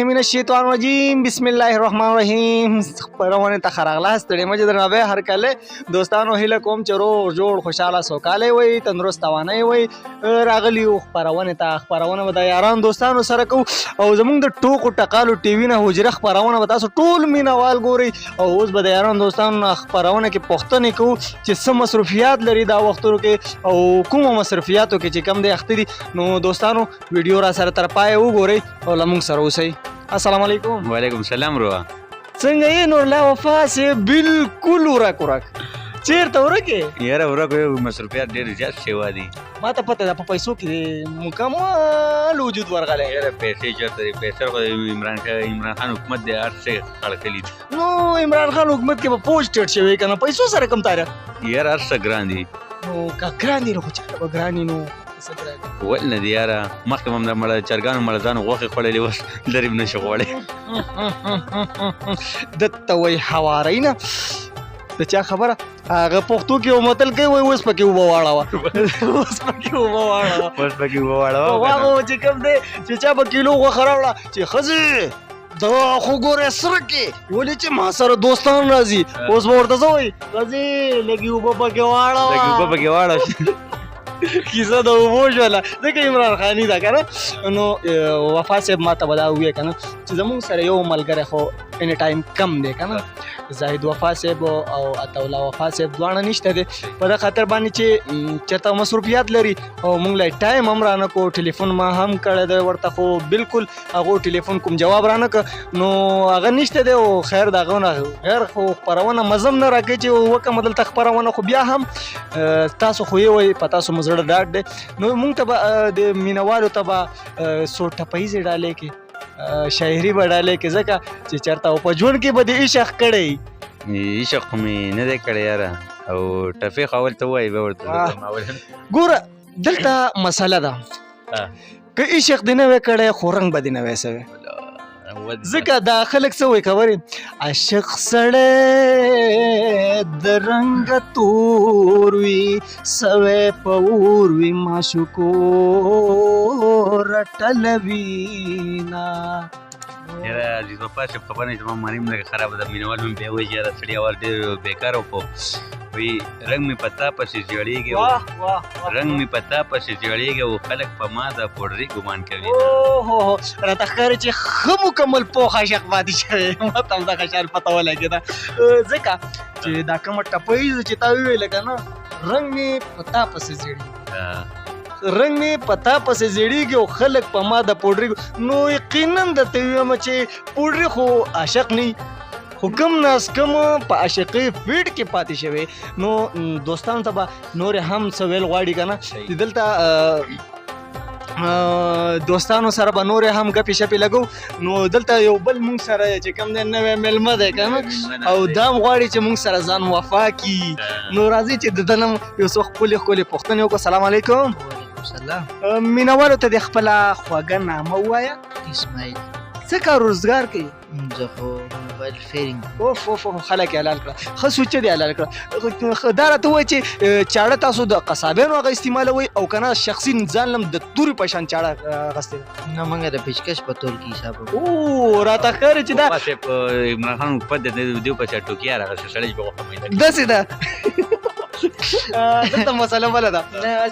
من الشیطان الرجیم بسم الله الرحمن الرحیم خبرونه ته خراغله ستړي مجه درنه هر کله دوستانو هیله کوم چې روغ جوړ خوشاله سوکاله وي تندرست توانای وي راغلی خبرونه ته خبرونه د یاران دوستانو سره کو او زمونږ د ټوکو ټقالو ټي وي نه حجره خبرونه به تاسو ټول مینوال ګوري او اوس به د یاران دوستانو خبرونه کې پښتنه کو چې سم مصرفيات لري دا وختونو کې او کوم مصرفياتو کې چې کم دی اختري نو دوستانو ویډیو را سره تر پای وګورئ او لمونږ سره اوسئ. السلام علیکم. وعلیکم السلام. روا څنګه یې نور لا وفا سي بالکل ورک چیرته ورکه یاره ورکه مصرفیات ډېر زیات شوی دي ما ته پته ده په پیسو کې مکمل وجود ورغلی یاره پیسې چېرته پیسې خو عمران خان حکومت دی هر څه خړ کړي نو عمران خان حکومت کې به پوسټ ټیټ شوی که نه پیسو سره کم تاره یاره هر څه ګران دي نو که ګران دي نو خو چاته به ګران دي نو ول نه دي یاره مخکې هم د مړه چرګانو مړزانو غوښې خوړلې اوس لرې به نشي خوړی دته وایي هواری نه د چا خبره هغه پښتو کې یو متل کوي وایي اوس پکې اوبه واړوه اوس پکې اوبه واړوه چې کوم دی چې چا به کیلو غوښه راوړه چې ښځې دا خو ګورې سره کې ولې چې ما سره دوستان راځي اوس به ورته څه وایي ښځې لږې اوبه پکې واړوه کیسه د اوبو شوله ځکه عمران خاني ده که نه نو وفا صاحب ما ته به دا وویل که نه چې زمونږ سره یو ملګری خو اني ټایم کم دی که نه زاهد وفا صاحب او عطاالله وفا صاحب دواړه نشته دی په دې خاطر باندې چې چېرته مصروفیات لري او موږ له ټایم هم رانه کو ټلیفون ما هم کړی دی ورته خو بالکل هغو ټلیفون کوم جواب رانه که نو هغه نشته دی او خیر د هغه نه غیر خو خپرونه مزم نه راکوي چې وکړم دلته خپرونه خو بیا هم تاسو خو یې وایي په تاسو مو زړه ډاډ دی نو موږ ته به د مینوالو ته به څو ټپیزې ډالې کې شاعري به ډالې کې ځکه چې چېرته او په ژوند کې به د عشق کړی عشق خو مې نه دی کړی یاره او ټفې خو اول ته ووایي به ورته ګوره دلته مسله ده که عشق دې نه وی کړی خو رنګ به دې نه وی سوی ځکه دا خلک څه وایي خبرې عاشق سړی د رنګه تور وي سوی په اور وي معشوقو رټلوي نه یاره عزیز وفا صاحب خبر نه زما مانیم لږ خرابه ده مینوال هم بیا وایي چې یاره سړي اول ډېر بېکاره و وایي رنګ مې پتا پسې زیړېږي رنګ مې پتا پسې زیړېږي او خلک په ما د پوډري ګمان کوي راته ښکاري چې ښه مکمل پوخ عاشق پاتې شوی ما ته هم دغه شان پته ولګېده ځکه چې دا کومه ټپیزه چې تا وویله که نه رنګ مې په تا پسې زیړېږي رنګ مې پتا پسې زیړېږي او خلک په ما د پوډري نو یقینا درته ووایم چې پوډري خو عاشق نه خو کم ناز کم په عاشقۍ فیډ کې پاتې شوی نو دوستانو ته به نورې هم څه ویل غواړي که نه چې دلته دوستانو سره به نورې هم ګپې شپې لګو نو دلته یو بل مونږ سره چې کوم دی نوی میلمه دی که نه او دا هم غواړي چې مونږ سره ځان وفا کړي نو راځئ چې د ده نه یو څو ښکلې ښکلې پوښتنې وکړو سلام علیکم سلام مینوالو ته د خپله خوږه نامه ووایه اسماعیل څه کار روزګار کوي زه خو موبایل فیرینګ اوف خلک یې حلال کړه ښه سوچه دې حلال کړه دا راته ووایي چې چاړه تاسو د قصابیانو هغه استعمالوئ او که نه شخصي ځان لم د تورې په شان چاړه اخیستې ده نه موږ د پیچکش په تور کې حساب او راته ښکاري چې دا وفا صاحب عمران خان حکومت د دیو په چا ټوکیا راغلی سړی چې به غوښه میده داسې ده دلته مسله بله ده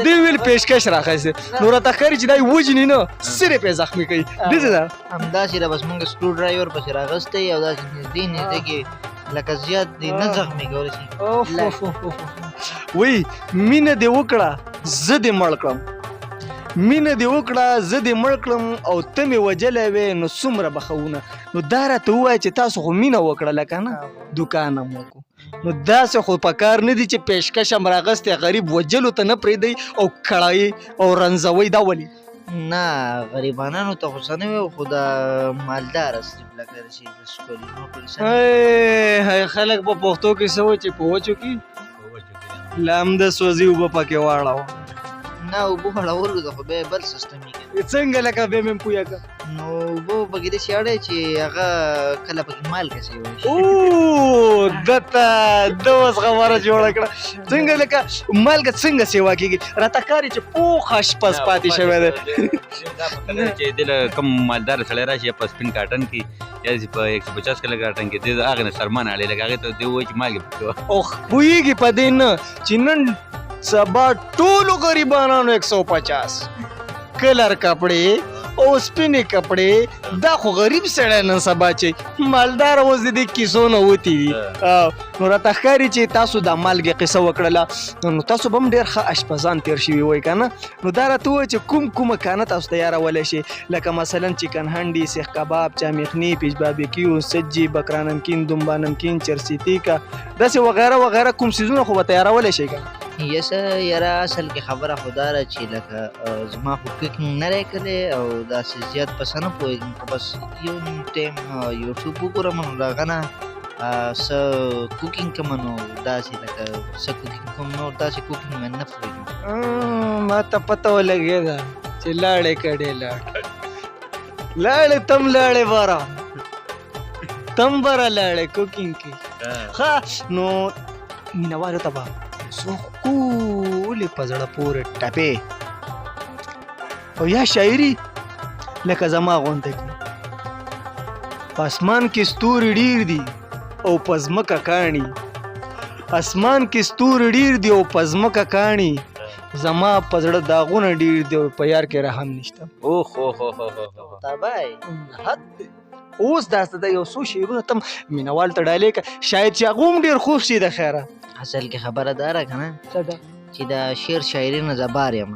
دوی ویل پیشکش راخیستې نو راته ښکاري چې دا یې وژني نه صرف یې زخمي کوي داسې ده همداسې ده بس موږ سکرو ډرایور پسې راغستی او داسې نږدې نږدې کې لکه زیات دې نه زخمي کولی شي وایي مینه دې وکړه زه دې مړ کړم مینه دې وکړه زه دې مړ کړم او ته مې وجلی وې نو څومره بخونه نو دا راته ووایه چې تاسو خو مینه وکړه لکه نه دوکان هم وکړو نو داسې خو په کار نه دي چې پیشکش هم راغستې غریب وجلو ته نه پرېږدئ او کړئ او رنځوئ دا ولې نه غریبانانو ته خو څه نه وي خو د مالداره صرف لکه چې د ښکلي خلک په پښتو کې څه وایي چې په وچو کې لامده سوځي اوبه پکې واړوه نه اوبه اړولو ده خو بیا یې بل سیستم یې کوي. څنګه لکه بیا مې پوهه که نو اوبه پکې داسې اړی چې هغه کله پکې مالګه سیوی شي. او دته ده اوس خبره جوړه کړه. څنګه لکه مالګه څنګه سیوا کېږي راته ښکاري چې پوخ اشپز پاتې شوی دی. چې دله کوم مالدار سړی راشي په سپین کاټن کې یا په 150 کله کاټن کې د هغه نه سرمان اړې لکه هغې ته دی وایي چې مالګې پکې اوخ پوهېږي په دې نه چې نن سبا ټولو غریبانانو 150 کلر کپړې او سپینې کپړې دا خو غریب سړی نن سبا چې مالدار اوس د دې کیسو نه وتي دي. نو راته ښکاري چې تاسو د مالګې قصه وکړله نو تاسو به هم ډېر ښه اشپزان تېر شوي وای که نه. نو دا راته ووایه چې کومه کانه تاسو تیارولی شي لکه مثلا چکن هنډي سیخ کباب چامیخني پیش بابیکیو سجي بکرا نمکین دومبا نمکین چرسی تیکه داسې وغیره وغیره کوم څیزونه خو به تیارولی شئ که یسه یاره اصل کې خبره خو دا ده چې لکه زما خو کوکینګ نه دی کړی او داسې زیات پسه نه پوهېږم خو بس یو نیم ټایم یوټیوب وګورم نو د هغه نه څه کوکینګ کوم نو داسې لکه څه کوکینګ کوم نور داسې کوکینګ مې نه پوهېږم. ما ته پته ولګېده چې لاړې کډې لاړې تم لاړې باره تم بره لاړې کوکینګ کې ښه نو مینهوالو ته به څو ښکلې په زړه پورې ټپې او یا شاعري لکه زما غوندې کړي. په اسمان کې ستوري ډېر دي او په ځمکه کاڼي اسمان کې ستوري ډېر دي او په ځمکه کاڼي زما په زړه داغونه ډېر دي او په یار کې رحم نشته. تابای حد اوس داسته د یو څو شعرونه تم مینهوال ته ډالې که شاید چې هغه هم ډېر خوښ شي د خیره. اصل کې خبره دا ده که نه چې د شعر شاعري نه زبار یم.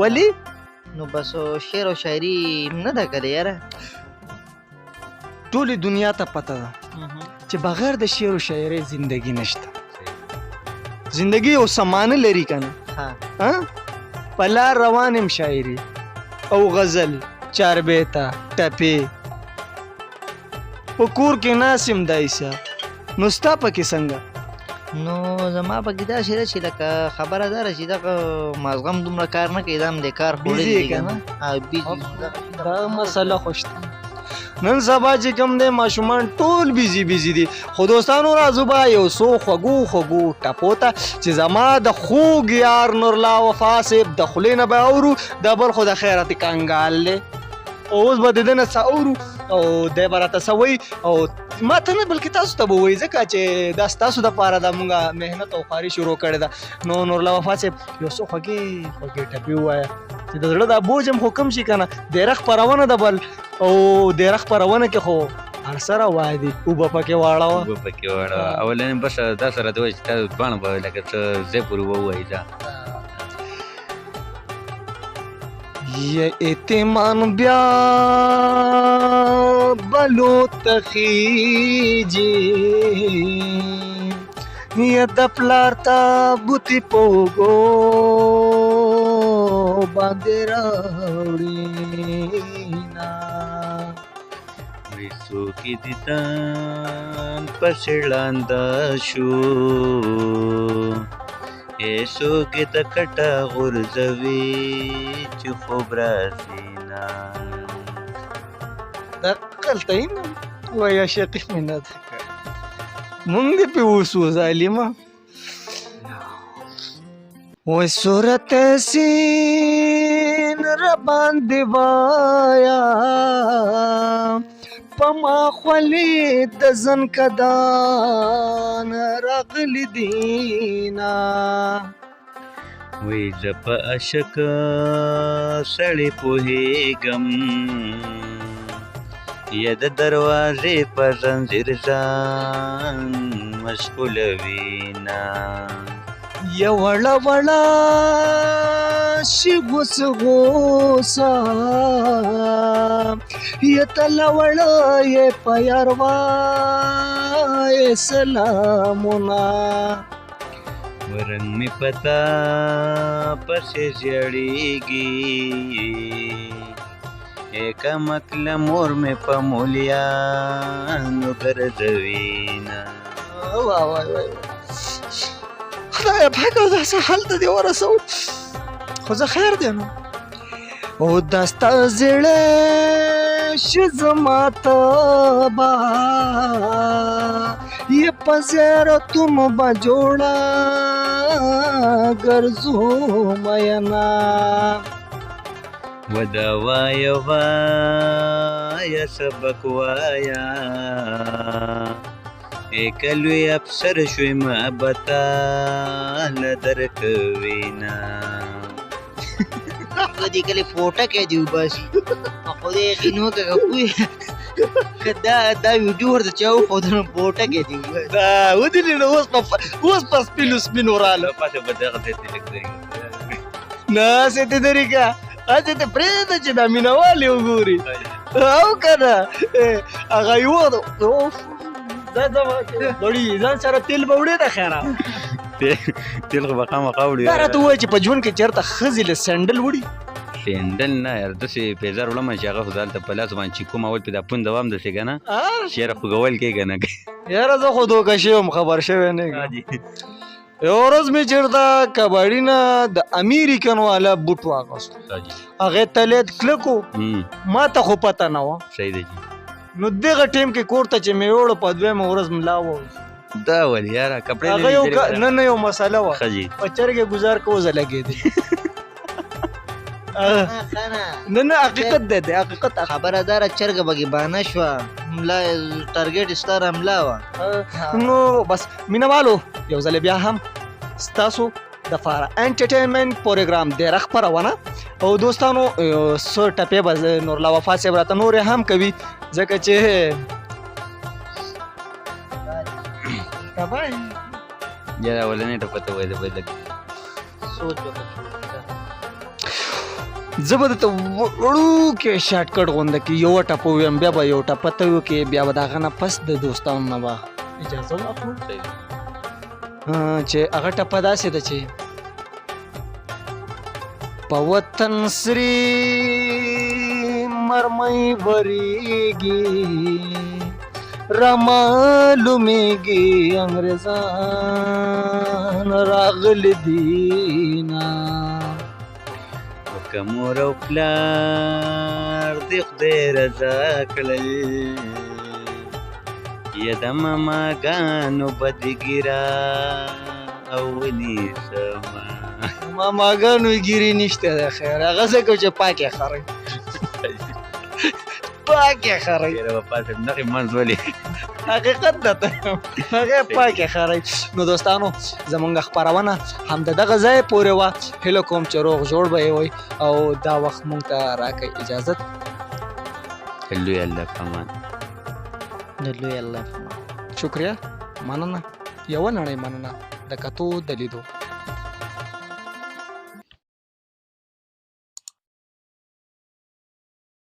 ولې نو بس شعر او شاعري نه ده کړې یاره. ټولې دنیا ته پته ده چې بغیر د شعر و شاعرۍ زندگی نشته. زندگی یو سمانه لري که نه په لار روان یم شاعري او غزل چاربیته ټپې په کور کې ناست یم دایسه نو ستا پکې څنګه. نو زما پکې داسې ده چې لکه خبره دا ده چې دغه مازغم دومره کار نه کوي دا هم د کار خوړلي دي که نه دا مسله خو شته. نن سبا چې کوم دی ماشومان ټول بیزي دي خو دوستانو راځو به یو څو خوږو ټپو ته چې زما د خوږ یار نورالله وفا صاحب د خولې نه به اورو دا بل خو د خیرت کنګال دی اوس به د ده نه څه اورو او دی به راته څه وایي او ما ته نه بلکې تاسو ته به وایي ځکه چې دا ستاسو دپاره دا مونږ محنت او خواري شروع کړې ده. نو نورالله وفا صاحب یو څو خوږې ټپې ووایه چې د زړه دا بوج هم خو کم شي که نه. دیره خپرونه ده بل او دیره خپرونه کې خو هر څه روایه دي اوبه پکې واړوه اولنې بس دا سره د وایي چې تا باڼه به لکه څه ځای پورې ووایي دا یہ اعتماد بیا بلو تخیجی یہ دپلار تا بوتی پوگو باندې راوړینا ویسو کې د تان پسړاندا شو ایسو کې د کټه غورځوي چې خوب راسینا دقلته این ویا شقیق منت مونږ دې په وسو ظالمه وای صورت سین ربان دیوایا پما خلی د زن کدان راغلی دینا وی زپ اشک سړی پوهیږم یا د دروازې په زنځیر ځان مشغول وینا یا وړه وړه شي غوس غوسا یا تله وړه یې په یار وای سلامونه ورنګ می پتا پسې ژړېږي کمکل مور می په مولیانو ګرځوینا وای خدای پاک او داسې حال ته دې ورسو خو زه خیر دی نو او دا ستا زړه شي زما ته به یې په زیارتونو به جوړه ګرځو مینا ودا وایه سبق وایه ایکلوی افسر شوی محبتا لدرکوینا دې کله فوټه کې دی بس خو دې یقینو کې کوی کدا دا ویډیو ورته چاو خو دې فوټه کې دی دا ودی نو اوس په سپینو سپینو رااله پاتې بدغه دې لګري نه ستې طریقه اته ته پرېږده چې دا مینهوالې وګوري او که نه هغه یو لړي ځان سره تیل به وړې ده خیره تیل خو به خامخا وړي دا راته ووایه چې په ژوند کې چېرته ښځې له سینډل وړي سینډل نه یار داسې پیزار وړم چې هغه خو دلته په لاس باندې چې کوم اول پې دا پون دوام داسې که نه چې یاره خوږول کې که نه یاره زه خو دوکه شوی یم خبر شوی نه یو ورځ مې چېرته کباړي نه د امیریکن والا بوټ واغوستو هغې تلیت کلک و ما ته خو پته نه وه صحیح دی نو دغه ټیم کې کور ته چې مې وړو په دویمه ورځ ملا وویست دا ولې یاره کپړې هغه نه یو مسله وه ښه جي په چرګې ګزار که وزه لګېدې نه حقیقت دی حقیقت خبره داره چرګه بګې بانه شوه ملا ټارګېټ ستا راملا وه نو بس مینهوالو یو ځلې بیا هم ستاسو دپاره انټرټینمنټ پروګرام ډېره خپرونه او دوستانو څو ټپې به نورالله وفا صاحب راته نورې هم کوي ځکه چې یاره اولنۍ ټپه ته وایي د بل سوچ زه به درته وړوکی شارټکټ غونده کې یوه ټپه ووایم بیا به یو ټپه ته وکړې بیا به د هغه نه پس د دوستانو نه به اجازه واخلو چې هغه ټپه داسې ده چې په وطن سري مرمۍ ورېږي رامعلومېږي انګریزان راغلي دينا که مور او پلار دې خدای رضا کړل یا د ماماګانو بدګیرا او ونیسما ماماګانو ګیري نشته ده خیر هغه څه کو چې پاکې خرئ پاکې خرئ یاره وفا صاحب نغې منځ ولې حقیقت ده ته هغې پاکې خرئ نو دوستانو زمونږ خپرونه همد دغه ځای پورې وه هیله کوم چې روغ جوړ به یې وئ او دا وخت مونږ ته راکئ اجازت لوی الله پامان د لوی الله شکریه مننه یوه نړۍ مننه د کتو د لیدو